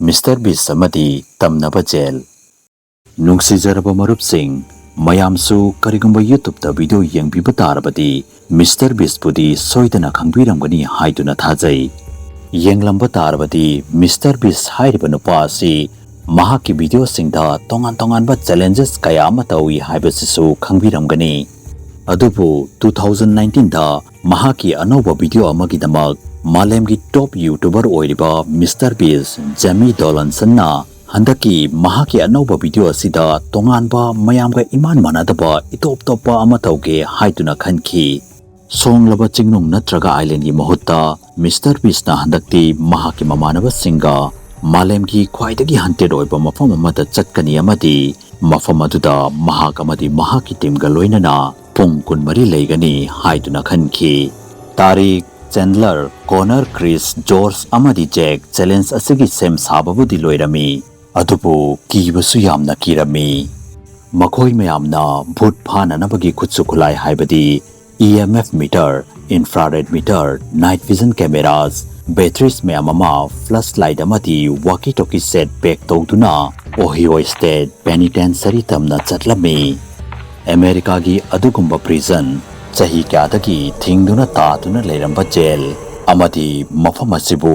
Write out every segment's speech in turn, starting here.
Mr.Beast Amadi Tamnaba jail. Nungsijaraba marupsing mayamsu karigumba YouTube ta video yengbiba tarabadi Mr.Beast pudi soidana khangbiramgani haiduna thajai. Yenglamba tarabadi Mr.Beast hairiba nupa asi mahaki video singda tongan ba challenges kaya ama tawi haibasisu khangbiramgani. Adubu 2019 da mahaki anouba video amagi damak Malemgi Top YouTuber oiriba Mr.Beast Jamie Dolanson na handaki mahaki anouba video asida tonganba mayamga iman manadaba itop-topa ama tauge haiduna khankhi. Songlaba chingnung natraga island gi mahutta Mr.Beast na handakti mahaki mamanaba singa Malemgi khuwaidagi haunted oiba mafam amada chatkani amadi mafam aduda mahak amadi mahaki teamga loinana pung kunmari leigani haiduna khankhi. Tarik Chandler, Connor, Chris, George amadi Jack challenge asigi sem sababudi loirami adubu kibasu yamna kirami. Makhoi mayamna bhut phananabagi khutsu khulai haibadi EMF meter, infrared meter, night vision cameras, batteries mayamama, flashlight amadi walkie-talkie set pack tawduna Ohio State Penitentiary tamna chatlami. America gi adugumba prison chahi kyadagi thingduna taatuna leiramba jail amadi mafam asibu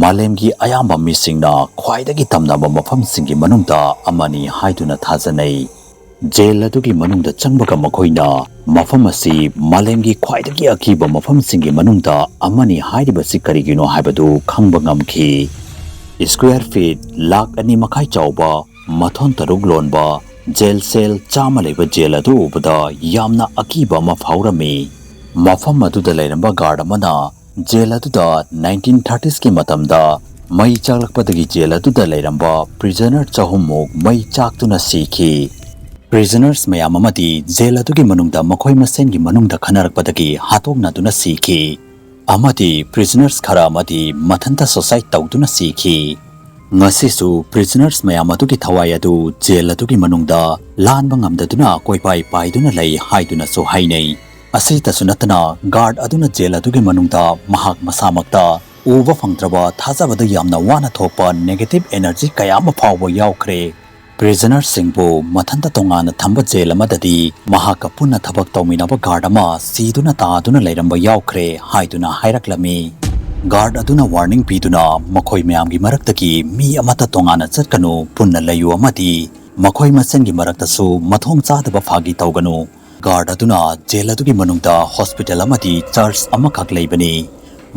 malemgi ayamba misingna khuwaidagi tamnaba mafamsingi manungda amani haiduna thajanai. Jail adugi manungda changbaga makhoina mafam asi malemgi khuwaidagi akiba mafamsingi manungda amani hairibasi karigino haibadu khangba ngamkhi. Square feet Lakh ani makhai chauba mathon taruk lonba jail cell chama leba jail adu ubada yamna akiba ma phaurami. Mafam aduda leiramba guard amana jail aduda 1930s ki matamda mai chaklakpadagi jail aduda leiramba prisoner chahumuk mai chaktuna sikhi. Prisoners mayam amadi jail adugi manungda makhoi masengi manungda khanarakpadagi hatoknaduna sikhi. Amadi prisoners khara amadi mathanta suicide tawduna sikhi. Ngasi su prisoners mayam adugi thawai adu jail adugi manungda lanba ngamdaduna koipai paiduna lei haiduna so hainei. Asita sunatana guard aduna jail adugi manungda mahak masamakta uba fangdraba thajabada yamna wana thokpa negative energy kayama phawba yaukre. Prisoners singbu mathanta tongana thamba jail amadadi mahaka punna thabak tawminaba guard ama siduna taaduna leiramba yaukre haiduna hairaklami. Guard aduna warning piduna makhoi mayamgi maraktaki mi amata tongana chatkanu punna layu amadi makhoi masengi maraktasu mathong chadaba phagi tawganu. Guard aduna jail adugi manungda hospital amadi church amakak leibani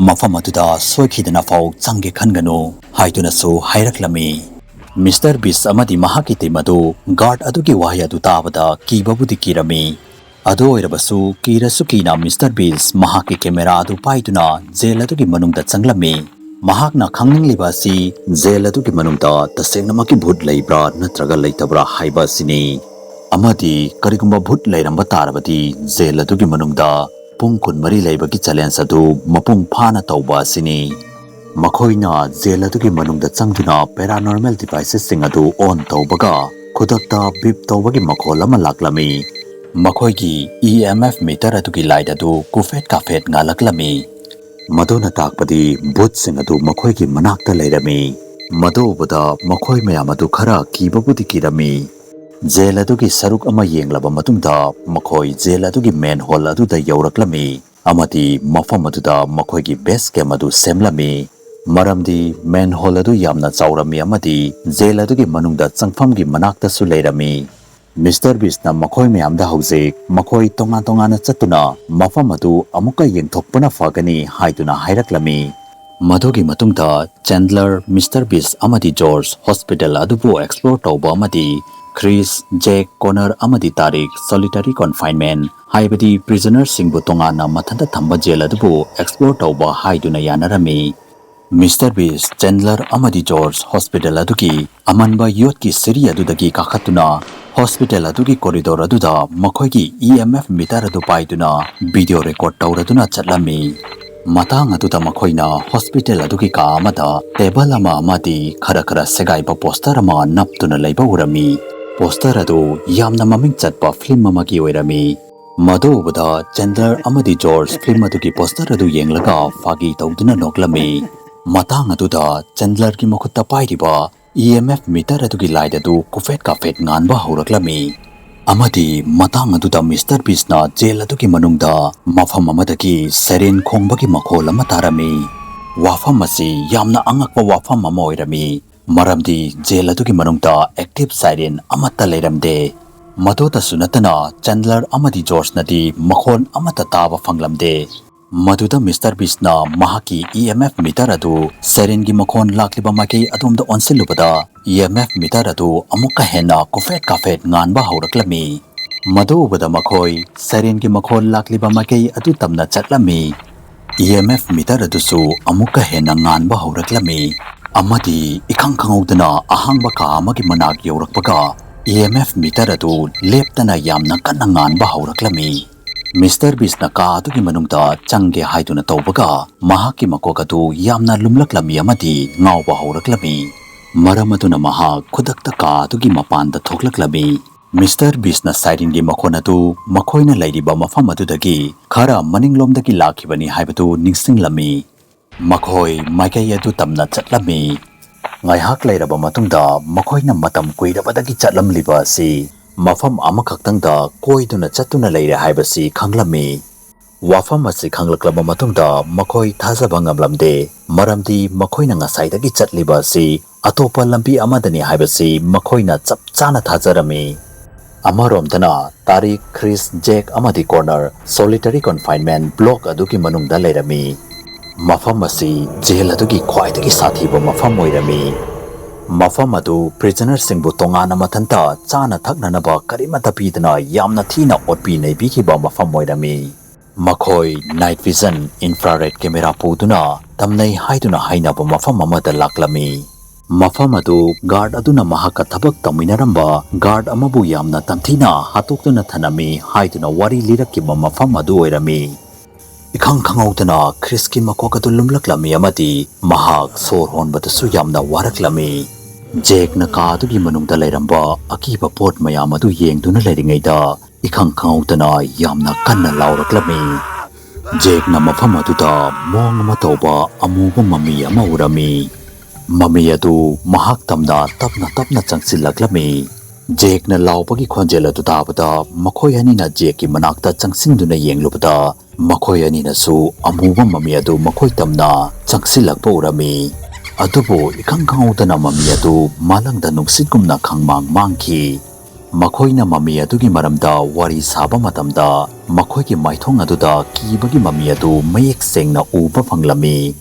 mafam aduda soikhidana faw changge khanganu haiduna su hairaklami. Mr.Beast amadi mahaki temadu guard adugi wahya adu tabada kibabudi kirami. Ado oirabasu kirasu kina Mr.Beast mahaki camera adu paiduna jail adugi manungda changlami. Mahakna khangningliba si jail adugi manungda tasengna bhut leibra natraga leitabra haiba sini. Amadi karigumba bhut leiramba tarabadi jail adugi manungda pung kunmari leibagi challenge adu mapung phana tawba sini. Makhoina jail adugi manungda changduna paranormal devices sing adu on tawbaga khudakta bip tawbagi makhol ama laklami. Makhoigi EMF meter adugi light adu kufet kafet ngalaklami. Madona takpadi bhut sing adu makhoigi manakta leirami. Madobada makhoi mayam adu khara kibabudi kirami. Jail adugi saruk ama yenglaba matungda makhoi jail adugi main hall aduda yauraklami amadi mafam aduda makhoigi base camp adu semlami. Maramdi main hall adu yamna chaurami amadi jail adugi manungda changfamgi manakta su leirami. Mr.Beast na makhoi mayamda hauzik makhoi tongana chatuna mafam adu amuka yengthokpana fagani haiduna hairaklami. Madugi matungda Chandler, Mr.Beast amadi George hospital adubu explore tawba amadi Chris, Jack, Connor amadi Tarik solitary confinement haibadi prisoners singbu tongana mathanta thamba jail adubu explore tawba haiduna yanarami. Mr.Beast Chandler amadi George hospital adugi amanba yot ki siri adudagi kakhatuna hospital adugi corridor aduda makhoigi EMF meter adu paiduna video record tawraduna chatlami. Matang aduda makhoina hospital adugi ka amada table ama amadi khara segaiba poster ama naptuna leiba urami. Poster adu yamna maming chatpa film amagi oirami. Madobada Chandler amadi George film adugi poster adu yenglaga fagi tawduna noklami. Matang aduda Chandler ki makhutta pairiba EMF meter adugi light adu kufet kafet nganba horaklami. Amadi matang aduda Mr.Beast na jail adugi manungda mafam amadagi siren khongbagi makhol ama tarami. Wafam asi yamna angakpa wafam ama oirami. Maramdi jail adugi manungda active siren amata leiramde. Madoda sunatana Chandler amadi George nadi makhon amata taba fanglamde. Maduda Mr.Beast na mahaki EMF meter adu siren gi makhon lakliba makai adumda onsilubada EMF meter adu amukka henna kufet kafet nganba horaklami. Madu ubada makhoi siren gi makhon lakliba makai adu tamna chatlami. EMF meter adu su amukka henna nganba horaklami. Amadi ikhang khangaudana ahangba ka amagi manak yorakpaga EMF meter adu leptana yamna kanna nganba horaklami. Mr.Beast na ka adugi manungda changge haiduna tawbaga mahaki makok adu yamna lumlaklami amadi ngawba horaklami. Maram aduna mahak khudakta ka adugi mapanda thoklaklami. Mr.Beast na siren gi makhon adu makhoina leiriba mafam adudagi khara maninglomdagi lakhibani haibatu ningsinglami. Makhoi maikai adu tamna chatlami. Ngaihak leiraba matungda makhoina matam kuirabadagi chatlamliba si mafam amakhaktangda koiduna chatuna leire haibasi khanglami. Wafam asi khanglaklaba matungda makhoi thajaba ngamlamde maramdi makhoina ngasaidagi chatliba si atopa lambi amadani haibasi makhoina chapchana thajarami. Amaromdana Tariq Chris Jack amadi corner solitary confinement block adugi manungda leirami. Mafam asi jail adugi khwaidagi sathiba mafam oirami. Mafam adu prisoner singbu tongana mathanta chana thaknanaba karimata pidana yamna thina otpi neibikiba mafam oirami. Makhoi night vision infrared camera puduna tamnai haiduna hainaba mafam amada laklami. Mafam adu guard aduna mahaka thabak taminaramba guard amabu yamna tamthina hatuktuna thanami haiduna wari lirakiba mafam adu oirami. Ikhang khangaudana Chriski makok adu lumlaklami amadi mahak sor honbadasu yamna waraklami. Jack na ka adugi manungda leiramba akiba pot mayam adu yengduna leiringaida ikhang khangaudana yamna kanna lauraklami. Jack na mafam aduda mong matawba amuba mami ama urami. Mami adu mahak tamna tapna changsilaklami. Jack na laupagi khonjel adu tabada makhoi anina Jack ki manakta changsinduna yenglubada makhoi anina su amuba mami adu makhoi tamna changsilakpa urami. Adubo ikhang khangaudana mami adu malangda nungsitgumna khangmang mangki. Makhoina mami adugi maramda wari saba matamda makhoigi maithong aduda kibagi mami adu mayek sengna uba fanglami.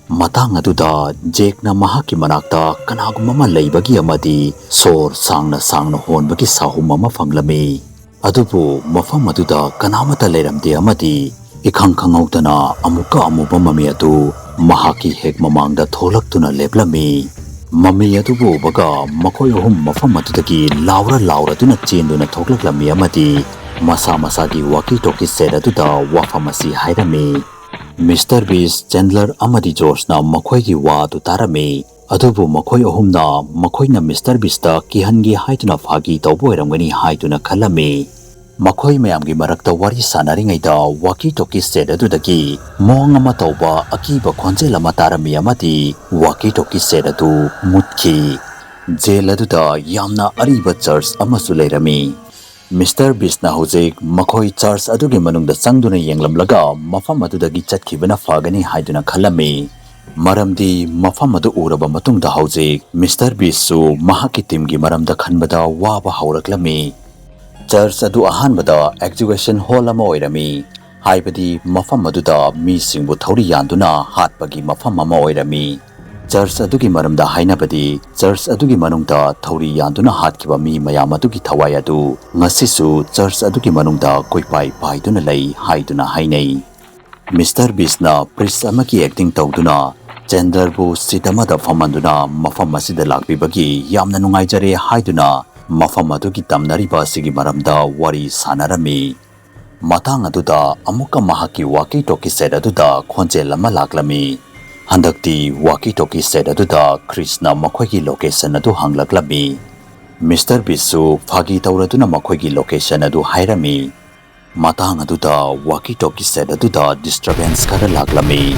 Matang aduda Jack na mahaki manakta kanagumama leibagi amadi sor sangna honbagi sahumama fanglami. Adubu mafam aduda kanamata leiramde amadi ikhang khangaudana amuka amuba mami adu mahaki hek mamangda tholaktuna leplami. Mami adubu baga makhoi ahum mafam adudagi laura duna chenduna thoklaklami amadi masa gi waki toki set aduda wafam asi hairami. Mr.Beast Chandler amadi George na makhoi gi wa adu tarami. Adubu makhoi ahumna makhoina Mr.Beast ta kihangi haituna phagi tawbo eramgani haituna khalami. Makhoi mayamgi marakta wari sanaringaida waki toki set adudagi mong ama tawba akiba khonjel ama tarami amadi waki toki set adu mutki. Jail aduda yamna ariba church amasu leirami. Mr.Beast na hojik makhoi church adugi manungda changduna yenglamlaga mafam adudagi chatkibana fagani haiduna khalami. Maramdi mafam adu uraba matungda hojik Mr.Beast su mahaki teamgi maramda khanbada waba hauraklami. Church adu ahanbada execution hall ama oirami. Haibadi mafam aduda mi singbu thauri yanduna hatpagi mafam ama oirami. Church adugi maramda hainabadi church adugi manungda thauri yanduna hatkiba mi mayam adugi thawai adu ngasi su church adugi manungda koipai paiduna lei haiduna hainei. Mr.Beast na priest amaki acting tawduna Chandler bu sitamada famanduna mafam asida lakbibagi yamna nungaijare haiduna mafam adugi tamnariba sigi maramda wari sanarami. Matang aduda amuka mahaki waki toki set aduda khonjel ama laklami. Handakti waki toki set aduda Krishna makhoigi location adu hanglaklami. Mr.Beast su phagi tawraduna makhoigi location adu hairami. Matang aduda waki toki set aduda disturbance kara laklami.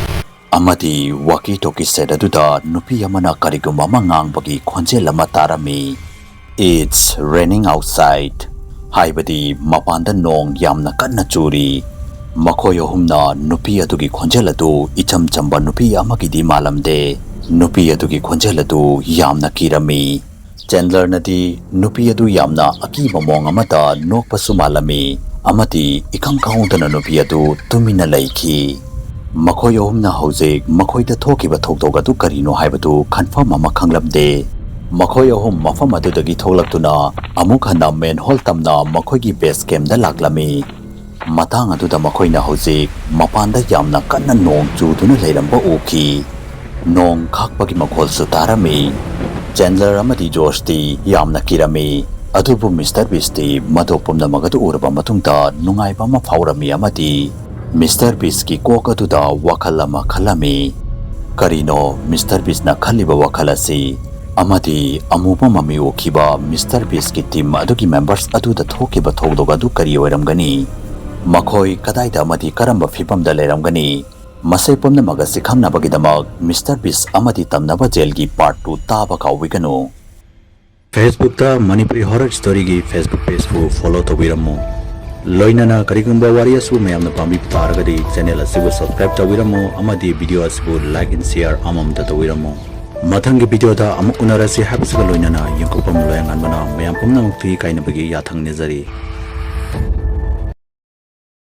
amadi waki toki sedaduda nupi amana karigumba mangangbagi khonjel ama tarami. It's raining outside. Haibadi mapanda nong yamna kanna churi. Makhoi ahumna nupi adugi khonjel adu icham chamba nupi amagidi malamde. Nupi adugi khonjel adu yamna kirami. Chandler nadi nupi adu yamna akiba mong amata nokpasu malami. Amadi ikang kaungdana nupi adu tumina laiki. Makhoi ahumna hojik makhoida thokhiba thokdok adu karino haibadu confirm ama khanglamde. Makhoi ahum mafam adudagi tholaktuna amuk hana main hall tamna makhoigi base camp da laklami. Matang aduda makhoina hojik mapanda yamna kanna nong chuduna leiramba uki. Nong khakpagi makhol su tarami. Chandler amadi Josh ti yamna kirami. Adubu Mr.Beast ti madopumna magadu uraba matungta nungaiba ma faurami amadi. Mr.Beast ki kok aduda wakhal ama khalami. Karino Mr.Beast na khaliba wakhalasi. Amadi amuba mami okhiba Mr.Beast ki team adugi members aduda thokhiba thoudok adu kari oiramgani. Makhoi kadaida amadi karamba fipamda leiramgani. Masai pumna magasi khangnabagidamak Mr.Beast Amadi Tamnaba jailgi part 2 taba kawiganu. Facebook ta Manipuri horror story gi Facebook page fu follow tawiramu. Loinana karigumba wari asu mayamna pambi taragadi channel asibu subscribe tawiramu amadi video asibu like and share amamda tawiramu. Mathangi video da amuk unarasi habsuga loinana yangkopam loyangan bana mayam pumna mukti kainabagi yathang nezari.